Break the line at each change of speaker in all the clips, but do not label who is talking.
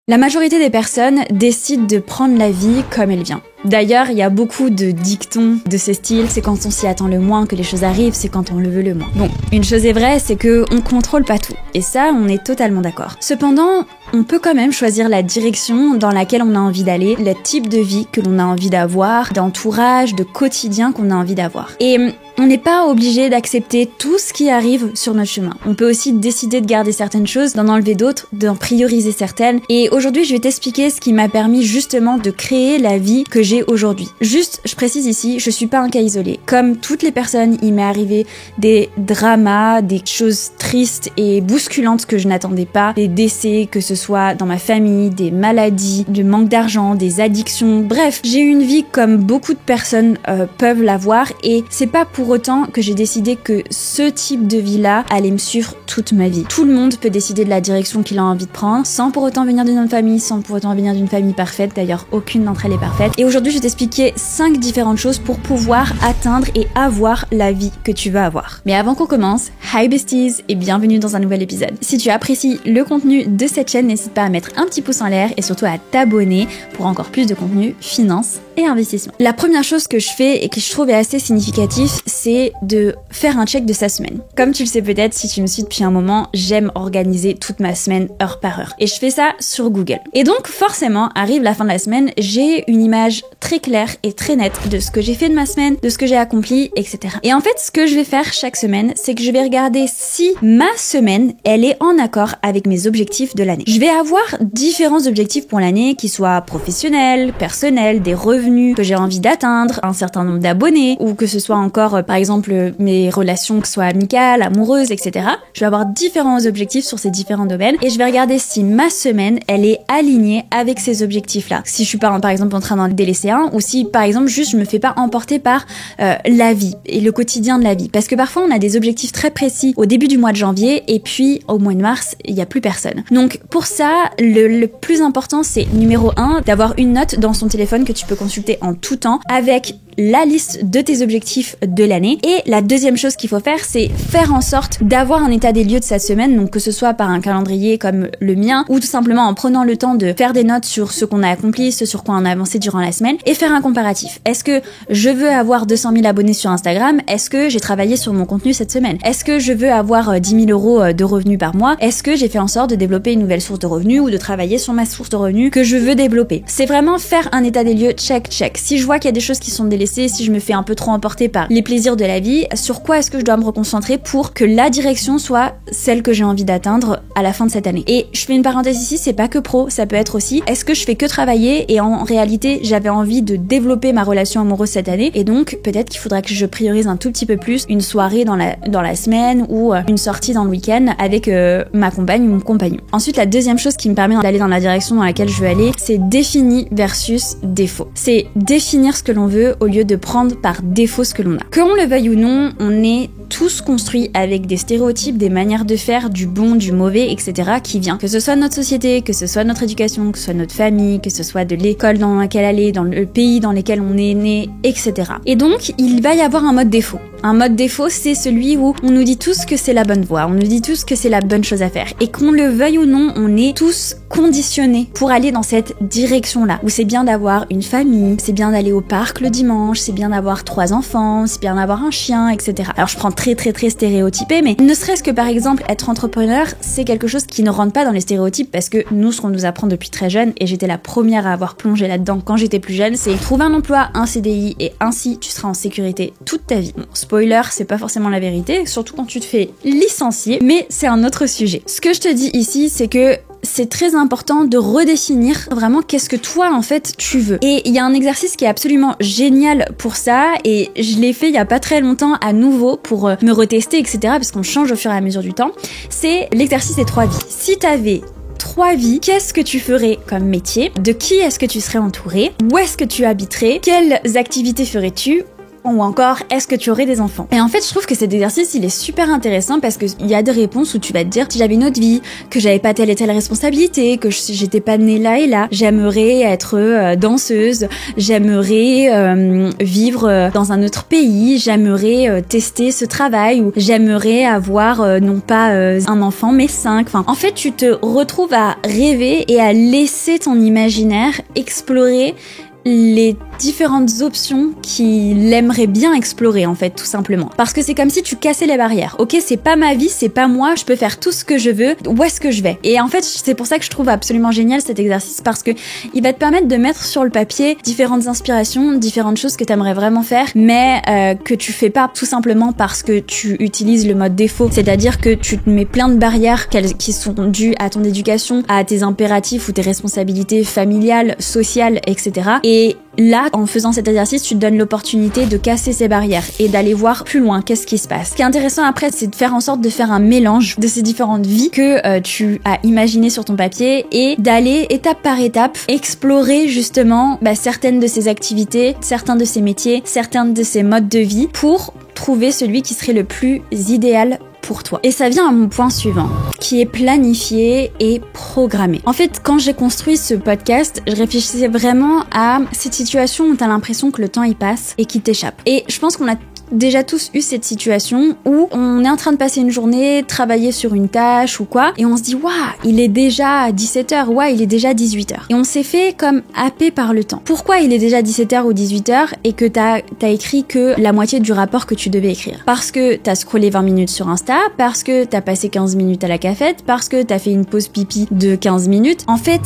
La majorité des personnes décident de prendre la vie comme elle vient. D'ailleurs, il y a beaucoup de dictons de ce style, c'est quand on s'y attend le moins que les choses arrivent, c'est quand on le veut le moins. Bon, une chose est vraie, c'est que on contrôle pas tout. Et ça, on est totalement d'accord. Cependant, on peut quand même choisir la direction dans laquelle on a envie d'aller, le type de vie que l'on a envie d'avoir, d'entourage, de quotidien qu'on a envie d'avoir. Et on n'est pas obligé d'accepter tout ce qui arrive sur notre chemin. On peut aussi décider de garder certaines choses, d'en enlever d'autres, d'en prioriser certaines. Et aujourd'hui, je vais t'expliquer ce qui m'a permis justement de créer la vie que j'ai aujourd'hui. Juste, je précise ici, je suis pas un cas isolé. Comme toutes les personnes, il m'est arrivé des dramas, des choses tristes et bousculantes que je n'attendais pas, des décès, que ce soit dans ma famille, des maladies, du manque d'argent, des addictions. Bref, j'ai eu une vie comme beaucoup de personnes peuvent l'avoir et c'est pas pour autant que j'ai décidé que ce type de vie-là allait me suivre toute ma vie. Tout le monde peut décider de la direction qu'il a envie de prendre, sans pour autant venir d'une autre famille, sans pour autant venir d'une famille parfaite. D'ailleurs, aucune d'entre elles est parfaite. Et aujourd'hui, je vais t'expliquer 5 différentes choses pour pouvoir atteindre et avoir la vie que tu veux avoir. Mais avant qu'on commence, hi besties et bienvenue dans un nouvel épisode. Si tu apprécies le contenu de cette chaîne, n'hésite pas à mettre un petit pouce en l'air et surtout à t'abonner pour encore plus de contenu finance et investissement. La première chose que je fais et que je trouve assez significatif, c'est de faire un check de sa semaine. Comme tu le sais peut-être, si tu me suis depuis un moment, j'aime organiser toute ma semaine heure par heure. Et je fais ça sur Google. Et donc forcément, arrive la fin de la semaine, j'ai une image très claire et très nette de ce que j'ai fait de ma semaine, de ce que j'ai accompli, etc. Et en fait, ce que je vais faire chaque semaine, c'est que je vais regarder si ma semaine, elle est en accord avec mes objectifs de l'année. Je vais avoir différents objectifs pour l'année, qui soient professionnels, personnels, des revenus que j'ai envie d'atteindre, un certain nombre d'abonnés, ou que ce soit encore, par exemple, mes relations, que ce soit amicales, amoureuses, etc. Je vais avoir différents objectifs sur ces différents domaines et je vais regarder si ma semaine, elle est alignée avec ces objectifs-là. Si je suis pas, par exemple, en train d'en délaisser un, ou si, par exemple, juste je me fais pas emporter par la vie et le quotidien de la vie. Parce que parfois, on a des objectifs très précis au début du mois de janvier et puis au mois de mars, il y a plus personne. Donc, pour ça, le plus important, c'est numéro 1, d'avoir une note dans son téléphone que tu peux consulter en tout temps avec la liste de tes objectifs de l'année. Et la deuxième chose qu'il faut faire, c'est faire en sorte d'avoir un état des lieux de sa semaine, donc que ce soit par un calendrier comme le mien, ou tout simplement en prenant le temps de faire des notes sur ce qu'on a accompli, ce sur quoi on a avancé durant la semaine, et faire un comparatif. Est-ce que je veux avoir 200 000 abonnés sur Instagram? Est-ce que j'ai travaillé sur mon contenu cette semaine? Est-ce que je veux avoir 10 000 euros de revenus par mois? Est-ce que j'ai fait en sorte de développer une nouvelle source de revenus ou de travailler sur ma source de revenus que je veux développer? C'est vraiment faire un état des lieux, check. Si je vois qu'il y a des choses qui sont délaissées, si je me fais un peu trop emporter par les plaisirs de la vie, sur quoi est-ce que je dois me reconcentrer pour que la direction soit celle que j'ai envie d'atteindre à la fin de cette année. Et je fais une parenthèse ici, c'est pas que pro, ça peut être aussi, est-ce que je fais que travailler et en réalité j'avais envie de développer ma relation amoureuse cette année et donc peut-être qu'il faudra que je priorise un tout petit peu plus une soirée dans la semaine ou une sortie dans le week-end avec ma compagne ou mon compagnon. Ensuite, la deuxième chose qui me permet d'aller dans la direction dans laquelle je veux aller, c'est défini versus défaut. C'est définir ce que l'on veut au lieu de prendre par défaut ce que l'on a. Qu'on le veuille ou non, on est tous construits avec des stéréotypes, des manières de faire, du bon, du mauvais, etc. qui vient. Que ce soit notre société, que ce soit notre éducation, que ce soit notre famille, que ce soit de l'école dans laquelle elle est, dans le pays dans lequel on est né, etc. Et donc, il va y avoir un mode défaut. Un mode défaut, c'est celui où on nous dit tous que c'est la bonne voie, on nous dit tous que c'est la bonne chose à faire. Et qu'on le veuille ou non, on est tous conditionnés pour aller dans cette direction-là. Où c'est bien d'avoir une famille, c'est bien d'aller au parc le dimanche, c'est bien d'avoir 3 enfants, c'est bien d'avoir un chien, etc. Alors je prends très stéréotypé, mais ne serait-ce que par exemple être entrepreneur, c'est quelque chose qui ne rentre pas dans les stéréotypes parce que nous, ce qu'on nous apprend depuis très jeune, et j'étais la première à avoir plongé là-dedans quand j'étais plus jeune, c'est trouver un emploi, un CDI, et ainsi tu seras en sécurité toute ta vie. Bon, spoiler, c'est pas forcément la vérité, surtout quand tu te fais licencier, mais c'est un autre sujet. Ce que je te dis ici, c'est que c'est très important de redéfinir vraiment qu'est-ce que toi en fait tu veux. Et il y a un exercice qui est absolument génial pour ça et je l'ai fait il y a pas très longtemps à nouveau pour me retester, etc. parce qu'on change au fur et à mesure du temps. C'est l'exercice des 3 vies. Si t'avais 3 vies, qu'est-ce que tu ferais comme métier? De qui est-ce que tu serais entouré? Où est-ce que tu habiterais? Quelles activités ferais-tu? Ou encore, est-ce que tu aurais des enfants? Et en fait, je trouve que cet exercice, il est super intéressant parce que il y a des réponses où tu vas te dire, si j'avais une autre vie, que j'avais pas telle et telle responsabilité, que j'étais pas née là et là, j'aimerais être danseuse, j'aimerais vivre dans un autre pays, j'aimerais tester ce travail, ou j'aimerais avoir non pas un enfant mais 5. Enfin, en fait, tu te retrouves à rêver et à laisser ton imaginaire explorer les différentes options qu'il aimerait bien explorer, en fait, tout simplement. Parce que c'est comme si tu cassais les barrières. Ok, c'est pas ma vie, c'est pas moi, je peux faire tout ce que je veux, où est-ce que je vais? Et en fait, c'est pour ça que je trouve absolument génial cet exercice, parce que il va te permettre de mettre sur le papier différentes inspirations, différentes choses que t'aimerais vraiment faire, mais que tu fais pas tout simplement parce que tu utilises le mode défaut. C'est-à-dire que tu te mets plein de barrières qui sont dues à ton éducation, à tes impératifs ou tes responsabilités familiales, sociales, etc. Et là, en faisant cet exercice, tu te donnes l'opportunité de casser ces barrières et d'aller voir plus loin qu'est-ce qui se passe. Ce qui est intéressant après, c'est de faire en sorte de faire un mélange de ces différentes vies que tu as imaginées sur ton papier et d'aller étape par étape explorer justement certaines de ces activités, certains de ces métiers, certains de ces modes de vie pour trouver celui qui serait le plus idéal pour toi. Et ça vient à mon point suivant, qui est planifié et programmé. En fait, quand j'ai construit ce podcast, je réfléchissais vraiment à cette situation où t'as l'impression que le temps y passe et qu'il t'échappe. Et je pense qu'on a déjà tous eu cette situation où on est en train de passer une journée, travailler sur une tâche ou quoi, et on se dit waouh, il est déjà 17h, waouh, il est déjà 18h. Et on s'est fait comme happé par le temps. Pourquoi il est déjà 17h ou 18h et que t'as écrit que la moitié du rapport que tu devais écrire? Parce que t'as scrollé 20 minutes sur Insta, parce que t'as passé 15 minutes à la cafette, parce que t'as fait une pause pipi de 15 minutes. En fait,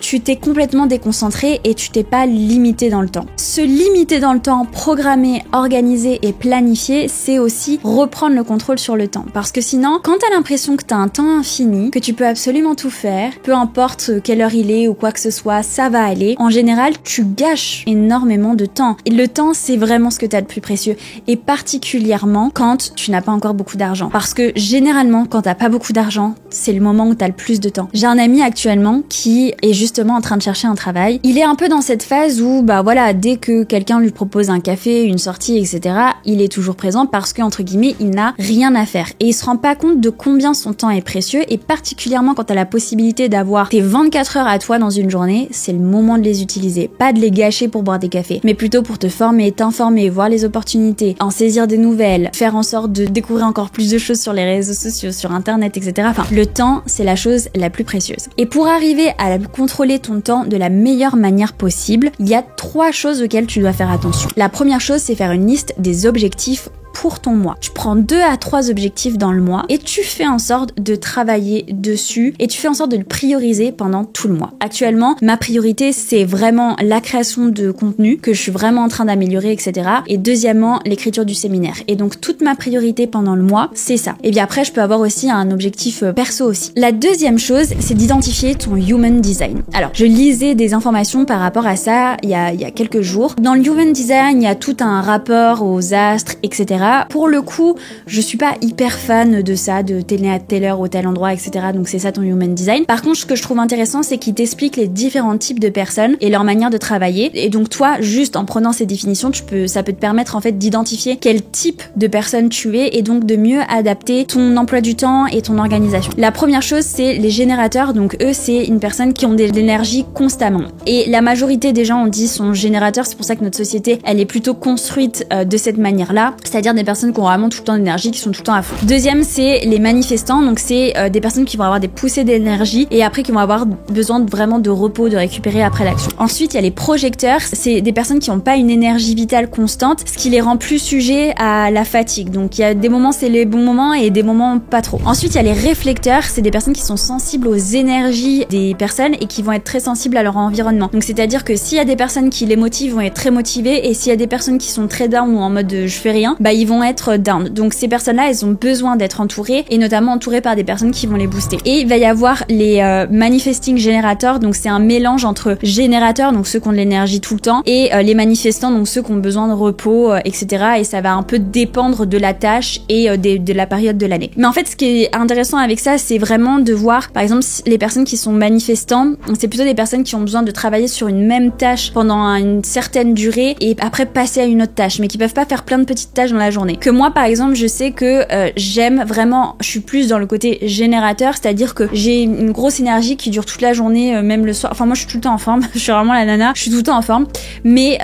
tu t'es complètement déconcentré et tu t'es pas limité dans le temps. Se limiter dans le temps, programmer, organiser et planifier, c'est aussi reprendre le contrôle sur le temps. Parce que sinon, quand t'as l'impression que t'as un temps infini, que tu peux absolument tout faire, peu importe quelle heure il est ou quoi que ce soit, ça va aller. En général, tu gâches énormément de temps. Et le temps, c'est vraiment ce que t'as de plus précieux. Et particulièrement quand tu n'as pas encore beaucoup d'argent. Parce que généralement, quand t'as pas beaucoup d'argent, c'est le moment où t'as le plus de temps. J'ai un ami actuellement qui est justement en train de chercher un travail. Il est un peu dans cette phase où, dès que quelqu'un lui propose un café, une sortie, etc., il est toujours présent parce que, entre guillemets, il n'a rien à faire. Et il se rend pas compte de combien son temps est précieux, et particulièrement quand t'as la possibilité d'avoir tes 24 heures à toi dans une journée, c'est le moment de les utiliser. Pas de les gâcher pour boire des cafés, mais plutôt pour te former, t'informer, voir les opportunités, en saisir des nouvelles, faire en sorte de découvrir encore plus de choses sur les réseaux sociaux, sur internet, etc. Enfin, le temps, c'est la chose la plus précieuse. Et pour arriver à contrôler ton temps de la meilleure manière possible, il y a 3 choses auxquelles tu dois faire attention. La première chose, c'est faire une liste des objectifs pour ton mois. Tu prends 2 à 3 objectifs dans le mois et tu fais en sorte de travailler dessus et tu fais en sorte de le prioriser pendant tout le mois. Actuellement, ma priorité, c'est vraiment la création de contenu que je suis vraiment en train d'améliorer, etc. Et deuxièmement, l'écriture du séminaire. Et donc, toute ma priorité pendant le mois, c'est ça. Et bien après, je peux avoir aussi un objectif perso aussi. La deuxième chose, c'est d'identifier ton human design. Alors, je lisais des informations par rapport à ça il y a quelques jours. Dans le human design, il y a tout un rapport aux astres, etc. Pour le coup, je suis pas hyper fan de ça, de t'es né à telle heure ou tel endroit, etc. Donc c'est ça ton human design. Par contre, ce que je trouve intéressant, c'est qu'il t'explique les différents types de personnes et leur manière de travailler. Et donc toi, juste en prenant ces définitions, ça peut te permettre en fait d'identifier quel type de personne tu es et donc de mieux adapter ton emploi du temps et ton organisation. La première chose, c'est les générateurs. Donc eux, c'est une personne qui ont de l'énergie constamment. Et la majorité des gens, on dit, sont générateurs. C'est pour ça que notre société, elle est plutôt construite de cette manière-là. C'est-à-dire des personnes qui ont vraiment tout le temps d'énergie, qui sont tout le temps à fond. Deuxième, c'est les manifestants. Donc c'est des personnes qui vont avoir des poussées d'énergie et après qui vont avoir besoin vraiment de repos, de récupérer après l'action. Ensuite, il y a les projecteurs. C'est des personnes qui n'ont pas une énergie vitale constante, ce qui les rend plus sujets à la fatigue. Donc il y a des moments, c'est les bons moments et des moments pas trop. Ensuite, il y a les réflecteurs. C'est des personnes qui sont sensibles aux énergies des personnes et qui vont être très sensibles à leur environnement. Donc c'est-à-dire que s'il y a des personnes qui les motivent, vont être très motivées, et s'il y a des personnes qui sont très down ou en mode je fais rien, ils ils vont être down. Donc ces personnes-là, elles ont besoin d'être entourées et notamment entourées par des personnes qui vont les booster. Et il va y avoir les manifesting générateurs, donc c'est un mélange entre générateurs, donc ceux qui ont de l'énergie tout le temps, et les manifestants, donc ceux qui ont besoin de repos, etc. Et ça va un peu dépendre de la tâche et de la période de l'année. Mais en fait, ce qui est intéressant avec ça, c'est vraiment de voir, par exemple, les personnes qui sont manifestants, c'est plutôt des personnes qui ont besoin de travailler sur une même tâche pendant une certaine durée et après passer à une autre tâche, mais qui peuvent pas faire plein de petites tâches dans la journée. Que moi, par exemple, je sais que j'aime vraiment, je suis plus dans le côté générateur, c'est-à-dire que j'ai une grosse énergie qui dure toute la journée, même le soir. Enfin, moi, je suis tout le temps en forme. Je suis vraiment la nana. Je suis tout le temps en forme. Mais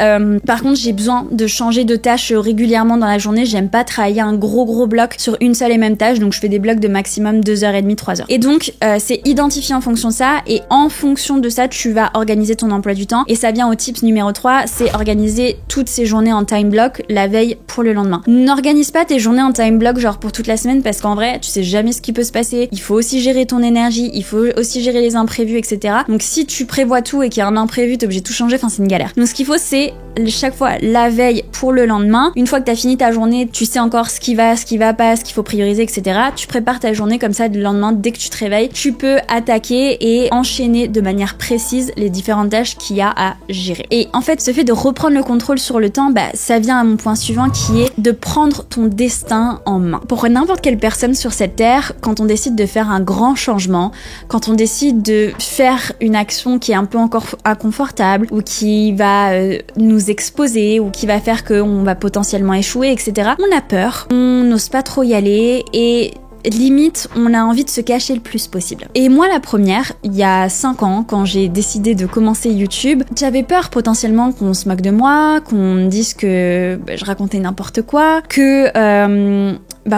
par contre, j'ai besoin de changer de tâche régulièrement dans la journée. J'aime pas travailler un gros bloc sur une seule et même tâche. Donc, je fais des blocs de maximum 2h30, 3h. Et donc, c'est identifié en fonction de ça. Et en fonction de ça, tu vas organiser ton emploi du temps. Et ça vient au tips numéro 3, c'est organiser toutes ces journées en time block la veille pour le lendemain. N'organise pas tes journées en time block genre pour toute la semaine parce qu'en vrai, tu sais jamais ce qui peut se passer. Il faut aussi gérer ton énergie, il faut aussi gérer les imprévus, etc. Donc si tu prévois tout et qu'il y a un imprévu, t'es obligé de tout changer, enfin c'est une galère. Donc ce qu'il faut, c'est chaque fois la veille pour le lendemain. Une fois que t'as fini ta journée, tu sais encore ce qui va pas, ce qu'il faut prioriser, etc. Tu prépares ta journée comme ça le lendemain, dès que tu te réveilles, tu peux attaquer et enchaîner de manière précise les différentes tâches qu'il y a à gérer. Et en fait, ce fait de reprendre le contrôle sur le temps, ça vient à mon point suivant qui est de prendre ton destin en main. Pour n'importe quelle personne sur cette terre, quand on décide de faire un grand changement, quand on décide de faire une action qui est un peu encore inconfortable ou qui va nous exposer ou qui va faire qu'on va potentiellement échouer, etc. On a peur, on n'ose pas trop y aller et limite, on a envie de se cacher le plus possible. Et moi, la première, il y a 5 ans, quand j'ai décidé de commencer YouTube, j'avais peur potentiellement qu'on se moque de moi, qu'on me dise que je racontais n'importe quoi, que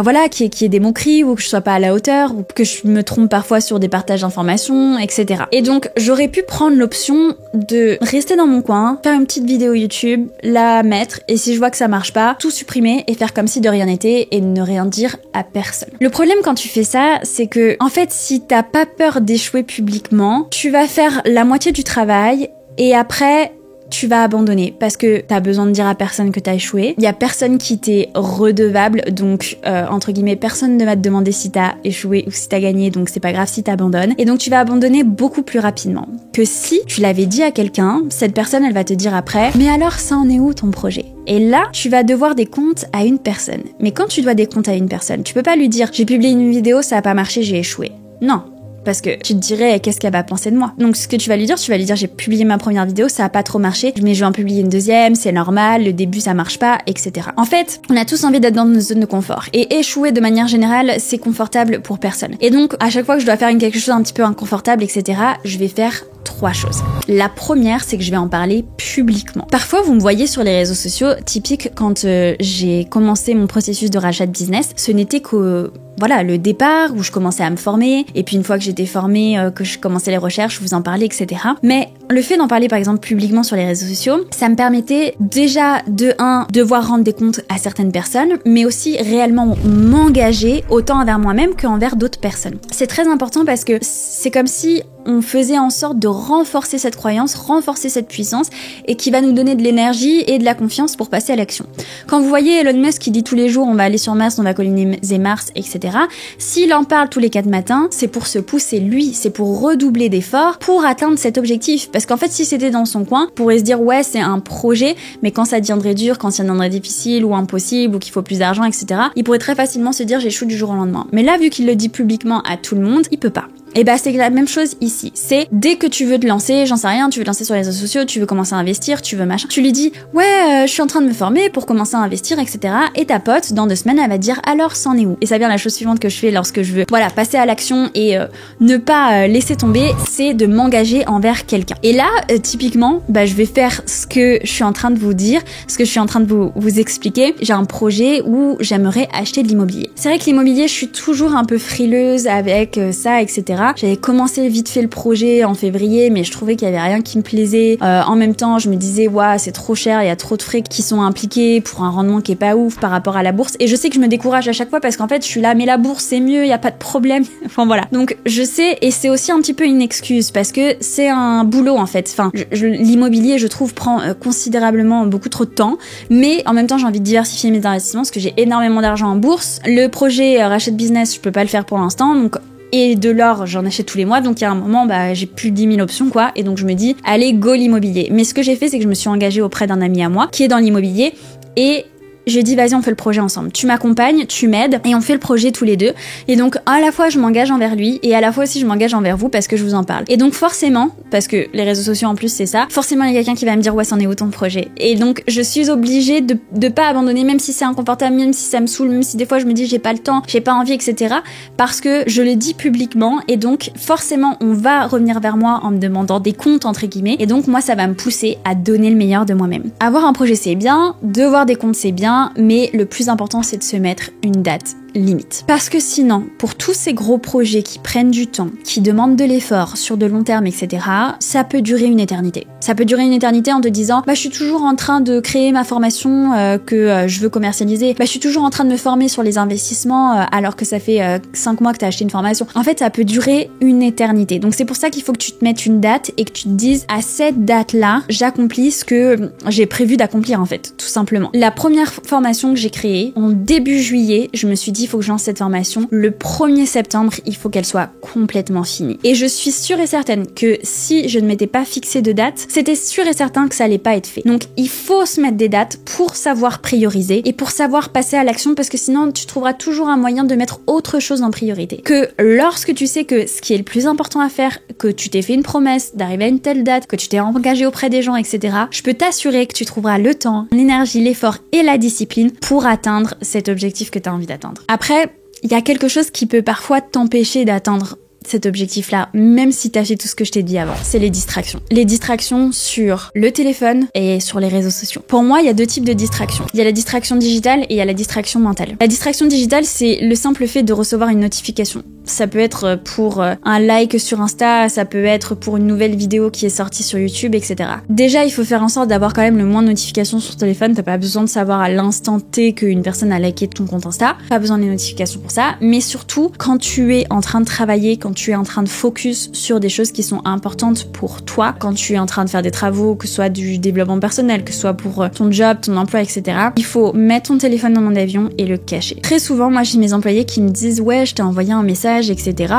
voilà, qu'il y ait des moqueries ou que je sois pas à la hauteur ou que je me trompe parfois sur des partages d'informations, etc. Et donc, j'aurais pu prendre l'option de rester dans mon coin, faire une petite vidéo YouTube, la mettre et si je vois que ça marche pas, tout supprimer et faire comme si de rien n'était et ne rien dire à personne. Le problème quand tu fais ça, c'est que, en fait, si t'as pas peur d'échouer publiquement, tu vas faire la moitié du travail et après, tu vas abandonner parce que t'as besoin de dire à personne que t'as échoué. Il y a personne qui t'est redevable, donc entre guillemets, personne ne va te demander si t'as échoué ou si t'as gagné, donc c'est pas grave si t'abandonnes. Et donc tu vas abandonner beaucoup plus rapidement que si tu l'avais dit à quelqu'un. Cette personne, elle va te dire après, mais alors ça en est où ton projet? Et là, tu vas devoir des comptes à une personne. Mais quand tu dois des comptes à une personne, tu peux pas lui dire, j'ai publié une vidéo, ça a pas marché, j'ai échoué. Non. Parce que tu te dirais, qu'est-ce qu'elle va penser de moi? Donc ce que tu vas lui dire, j'ai publié ma première vidéo, ça a pas trop marché, mais je vais en publier une deuxième, c'est normal, le début ça marche pas, etc. En fait, on a tous envie d'être dans nos zones de confort. Et échouer de manière générale, c'est confortable pour personne. Et donc, à chaque fois que je dois faire quelque chose un petit peu inconfortable, etc., je vais faire 3 choses. La première, c'est que je vais en parler publiquement. Parfois, vous me voyez sur les réseaux sociaux, typique quand j'ai commencé mon processus de rachat de business, ce n'était que le départ où je commençais à me former, et puis une fois que j'étais formée, que je commençais les recherches, je vous en parlais, etc. Mais le fait d'en parler par exemple publiquement sur les réseaux sociaux, ça me permettait déjà de devoir rendre des comptes à certaines personnes, mais aussi réellement m'engager autant envers moi-même qu'envers d'autres personnes. C'est très important parce que c'est comme si on faisait en sorte de renforcer cette croyance, renforcer cette puissance et qui va nous donner de l'énergie et de la confiance pour passer à l'action. Quand vous voyez Elon Musk qui dit tous les jours on va aller sur Mars, on va coloniser Mars, etc. S'il en parle tous les 4 matins, c'est pour se pousser lui, c'est pour redoubler d'efforts pour atteindre cet objectif. Parce qu'en fait, si c'était dans son coin, on pourrait se dire ouais c'est un projet, mais quand ça deviendrait dur, quand ça deviendrait difficile ou impossible ou qu'il faut plus d'argent, etc. Il pourrait très facilement se dire j'échoue du jour au lendemain. Mais là, vu qu'il le dit publiquement à tout le monde, il peut pas. Et c'est la même chose ici. C'est dès que tu veux te lancer, j'en sais rien, tu veux te lancer sur les réseaux sociaux, tu veux commencer à investir, tu veux machin, tu lui dis ouais, je suis en train de me former pour commencer à investir, etc. Et ta pote, dans 2 semaines, elle va te dire alors c'en est où? Et ça vient la chose suivante que je fais lorsque je veux passer à l'action et ne pas laisser tomber, c'est de m'engager envers quelqu'un. Et là, typiquement, je vais faire ce que je suis en train de vous dire, ce que je suis en train de vous expliquer. J'ai un projet où j'aimerais acheter de l'immobilier. C'est vrai que l'immobilier, je suis toujours un peu frileuse avec ça, etc. J'avais commencé vite fait le projet en février, mais je trouvais qu'il y avait rien qui me plaisait. En même temps, je me disais, ouais, c'est trop cher, il y a trop de frais qui sont impliqués pour un rendement qui est pas ouf par rapport à la bourse. Et je sais que je me décourage à chaque fois parce qu'en fait, je suis là, mais la bourse c'est mieux, il y a pas de problème. Enfin voilà. Donc je sais, et c'est aussi un petit peu une excuse parce que c'est un boulot en fait. Enfin, l'immobilier, je trouve, prend considérablement beaucoup trop de temps, mais en même temps, j'ai envie de diversifier mes investissements parce que j'ai énormément d'argent en bourse. Le projet rachat de business, je peux pas le faire pour l'instant, donc et de l'or, j'en achète tous les mois, donc il y a un moment, j'ai plus de 10 000 options, quoi, et donc je me dis, allez, go l'immobilier. Mais ce que j'ai fait, c'est que je me suis engagée auprès d'un ami à moi, qui est dans l'immobilier, et j'ai dit, vas-y, on fait le projet ensemble. Tu m'accompagnes, tu m'aides, et on fait le projet tous les deux. Et donc, à la fois, je m'engage envers lui, et à la fois aussi, je m'engage envers vous parce que je vous en parle. Et donc, forcément, parce que les réseaux sociaux, en plus, c'est ça, forcément, il y a quelqu'un qui va me dire, ouais, c'en est où ton projet? Et donc, je suis obligée de pas abandonner, même si c'est inconfortable, même si ça me saoule, même si des fois, je me dis, j'ai pas le temps, j'ai pas envie, etc. Parce que je le dis publiquement, et donc, forcément, on va revenir vers moi en me demandant des comptes, entre guillemets. Et donc, moi, ça va me pousser à donner le meilleur de moi-même. Avoir un projet, c'est bien, devoir des comptes, c'est bien, mais le plus important, c'est de se mettre une date limite. Parce que sinon, pour tous ces gros projets qui prennent du temps, qui demandent de l'effort sur de long terme, etc., ça peut durer une éternité. Ça peut durer une éternité en te disant, je suis toujours en train de créer ma formation que je veux commercialiser. Je suis toujours en train de me former sur les investissements alors que ça fait 5 mois que tu as acheté une formation. En fait, ça peut durer une éternité. Donc c'est pour ça qu'il faut que tu te mettes une date et que tu te dises, à cette date-là, j'accomplis ce que j'ai prévu d'accomplir, en fait, tout simplement. La première formation que j'ai créée, en début juillet, je me suis dit, il faut que je lance cette formation. Le 1er septembre, il faut qu'elle soit complètement finie. Et je suis sûre et certaine que si je ne m'étais pas fixé de date, c'était sûr et certain que ça allait pas être fait. Donc, il faut se mettre des dates pour savoir prioriser et pour savoir passer à l'action parce que sinon, tu trouveras toujours un moyen de mettre autre chose en priorité. Que lorsque tu sais que ce qui est le plus important à faire, que tu t'es fait une promesse d'arriver à une telle date, que tu t'es engagé auprès des gens, etc., je peux t'assurer que tu trouveras le temps, l'énergie, l'effort et la discipline pour atteindre cet objectif que tu as envie d'atteindre. Après, il y a quelque chose qui peut parfois t'empêcher d'atteindre cet objectif-là, même si t'as fait tout ce que je t'ai dit avant, c'est les distractions. Les distractions sur le téléphone et sur les réseaux sociaux. Pour moi, il y a 2 types de distractions. Il y a la distraction digitale et il y a la distraction mentale. La distraction digitale, c'est le simple fait de recevoir une notification. Ça peut être pour un like sur Insta, ça peut être pour une nouvelle vidéo qui est sortie sur YouTube, etc. Déjà, il faut faire en sorte d'avoir quand même le moins de notifications sur ton téléphone. T'as pas besoin de savoir à l'instant T qu'une personne a liké ton compte Insta. Pas besoin des notifications pour ça. Mais surtout, quand tu es en train de travailler, quand tu es en train de focus sur des choses qui sont importantes pour toi, quand tu es en train de faire des travaux, que ce soit du développement personnel, que ce soit pour ton job, ton emploi, etc., il faut mettre ton téléphone en mode avion et le cacher. Très souvent, moi, j'ai mes employés qui me disent « Ouais, je t'ai envoyé un message, etc.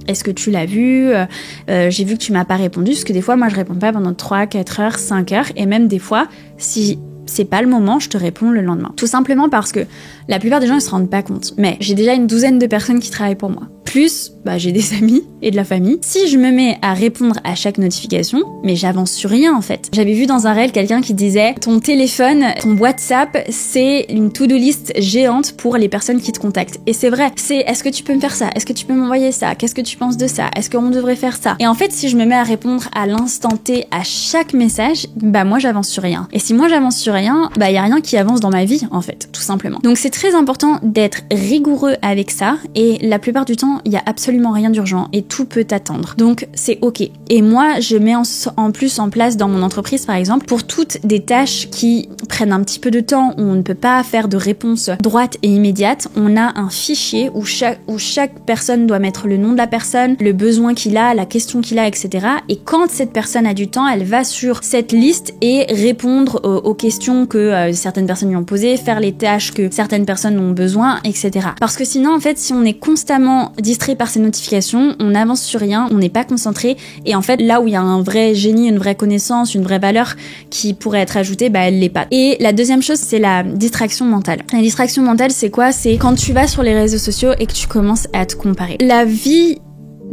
Est-ce que tu l'as vu ? J'ai vu que tu m'as pas répondu. » Parce que des fois, moi, je réponds pas pendant 3, 4 heures, 5 heures. Et même des fois, si c'est pas le moment, je te réponds le lendemain. Tout simplement parce que la plupart des gens, ils se rendent pas compte. Mais j'ai déjà une douzaine de personnes qui travaillent pour moi. Plus, j'ai des amis et de la famille. Si je me mets à répondre à chaque notification, mais j'avance sur rien en fait. J'avais vu dans un réel quelqu'un qui disait « Ton téléphone, ton WhatsApp, c'est une to-do list géante pour les personnes qui te contactent. » Et c'est vrai. C'est « Est-ce que tu peux me faire ça ? Est-ce que tu peux m'envoyer ça ? Qu'est-ce que tu penses de ça ? Est-ce qu'on devrait faire ça ?» Et en fait, si je me mets à répondre à l'instant T à chaque message, moi j'avance sur rien. Et si moi j'avance sur rien, y a rien qui avance dans ma vie en fait, tout simplement. Donc c'est très important d'être rigoureux avec ça et la plupart du temps, il y a absolument rien d'urgent et tout peut attendre. Donc c'est ok. Et moi, je mets en plus en place dans mon entreprise par exemple, pour toutes des tâches qui prennent un petit peu de temps, où on ne peut pas faire de réponse droite et immédiate, on a un fichier où chaque personne doit mettre le nom de la personne, le besoin qu'il a, la question qu'il a, etc. Et quand cette personne a du temps, elle va sur cette liste et répondre aux questions que certaines personnes lui ont posées, faire les tâches que certaines personnes ont besoin, etc. Parce que sinon, en fait, si on est constamment distrait par ces notifications, on n'avance sur rien, on n'est pas concentré, et en fait, là où il y a un vrai génie, une vraie connaissance, une vraie valeur qui pourrait être ajoutée, elle l'est pas. Et la deuxième chose, c'est la distraction mentale. La distraction mentale, c'est quoi ? C'est quand tu vas sur les réseaux sociaux et que tu commences à te comparer. La vie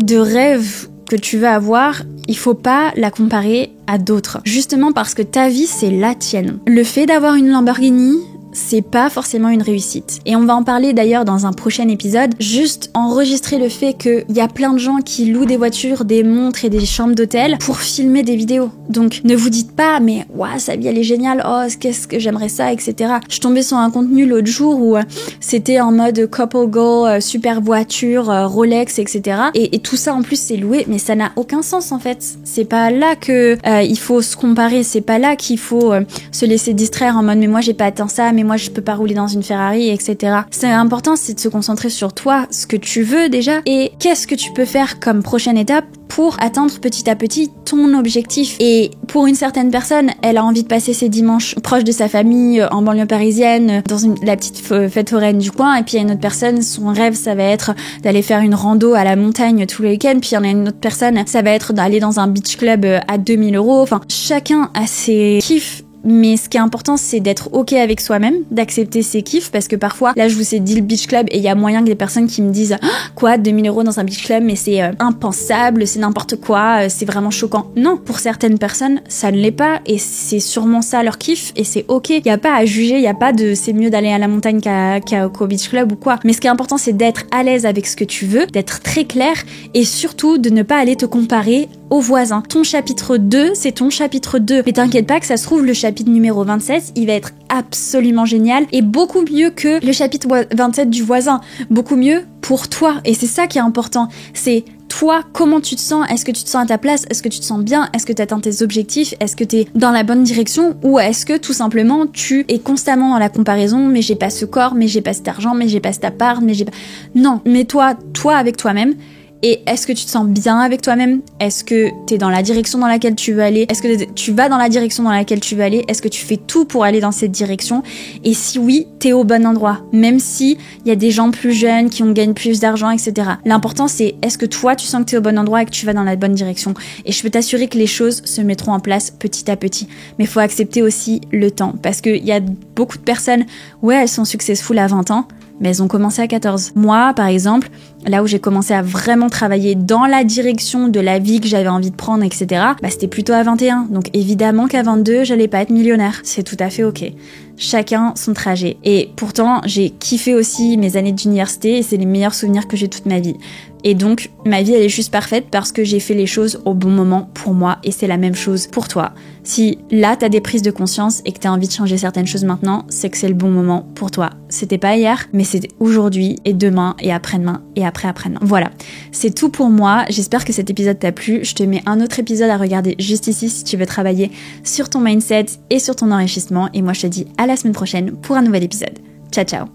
de rêve que tu vas avoir, il faut pas la comparer à d'autres. Justement parce que ta vie, c'est la tienne. Le fait d'avoir une Lamborghini, c'est pas forcément une réussite. Et on va en parler d'ailleurs dans un prochain épisode. Juste enregistrer le fait qu'il y a plein de gens qui louent des voitures, des montres et des chambres d'hôtel pour filmer des vidéos. Donc ne vous dites pas mais waouh, sa vie elle est géniale, oh qu'est-ce que j'aimerais ça, etc. Je tombais sur un contenu l'autre jour où c'était en mode couple goal, super voiture, Rolex, etc. Et tout ça en plus c'est loué, mais ça n'a aucun sens en fait. C'est pas là que il faut se comparer, c'est pas là qu'il faut se laisser distraire en mode mais moi j'ai pas atteint ça, mais moi je peux pas rouler dans une Ferrari, etc. C'est important, c'est de se concentrer sur toi, ce que tu veux déjà, et qu'est-ce que tu peux faire comme prochaine étape pour atteindre petit à petit ton objectif. Et pour une certaine personne, elle a envie de passer ses dimanches proches de sa famille, en banlieue parisienne, dans la petite fête foraine du coin, et puis il y a une autre personne, son rêve ça va être d'aller faire une rando à la montagne tous les week-ends, puis il y en a une autre personne, ça va être d'aller dans un beach club à 2000 €. Enfin, chacun a ses kiffs. Mais ce qui est important, c'est d'être ok avec soi-même, d'accepter ses kiffs, parce que parfois, là, je vous ai dit le beach club, et il y a moyen que des personnes qui me disent quoi, 2000 € dans un beach club, mais c'est impensable, c'est n'importe quoi, c'est vraiment choquant. Non, pour certaines personnes, ça ne l'est pas, et c'est sûrement ça leur kiff, et c'est ok. Il y a pas à juger, il y a pas de c'est mieux d'aller à la montagne qu'au beach club ou quoi. Mais ce qui est important, c'est d'être à l'aise avec ce que tu veux, d'être très clair, et surtout de ne pas aller te comparer aux voisins. Ton chapitre 2, c'est ton chapitre 2. Mais t'inquiète pas que ça se trouve, le chapitre numéro 27, il va être absolument génial et beaucoup mieux que le chapitre 27 du voisin. Beaucoup mieux pour toi. Et c'est ça qui est important. C'est toi, comment tu te sens? Est-ce que tu te sens à ta place? Est-ce que tu te sens bien? Est-ce que tu atteins tes objectifs? Est-ce que tu es dans la bonne direction? Ou est-ce que tout simplement tu es constamment dans la comparaison? Mais j'ai pas ce corps, mais j'ai pas cet argent, mais j'ai pas cet appart, mais j'ai pas... Non, mets-toi, toi avec toi-même. Et est-ce que tu te sens bien avec toi-même? Est-ce que t'es dans la direction dans laquelle tu veux aller? Est-ce que tu vas dans la direction dans laquelle tu veux aller? Est-ce que tu fais tout pour aller dans cette direction? Et si oui, t'es au bon endroit. Même si il y a des gens plus jeunes qui gagnent plus d'argent, etc. L'important c'est, est-ce que toi tu sens que t'es au bon endroit et que tu vas dans la bonne direction? Et je peux t'assurer que les choses se mettront en place petit à petit. Mais il faut accepter aussi le temps. Parce qu'il y a beaucoup de personnes, ouais, elles sont successful à 20 ans, mais elles ont commencé à 14. Moi, par exemple, là où j'ai commencé à vraiment travailler dans la direction de la vie que j'avais envie de prendre, etc., bah, c'était plutôt à 21. Donc évidemment qu'à 22, j'allais pas être millionnaire. C'est tout à fait ok. Chacun son trajet. Et pourtant, j'ai kiffé aussi mes années d'université et c'est les meilleurs souvenirs que j'ai toute ma vie. Et donc, ma vie, elle est juste parfaite parce que j'ai fait les choses au bon moment pour moi et c'est la même chose pour toi. Si là, t'as des prises de conscience et que t'as envie de changer certaines choses maintenant, c'est que c'est le bon moment pour toi. C'était pas hier, mais c'était aujourd'hui et demain et après-demain et après-après-demain. Voilà. C'est tout pour moi. J'espère que cet épisode t'a plu. Je te mets un autre épisode à regarder juste ici si tu veux travailler sur ton mindset et sur ton enrichissement. Et moi, je te dis à la semaine prochaine pour un nouvel épisode. Ciao, ciao.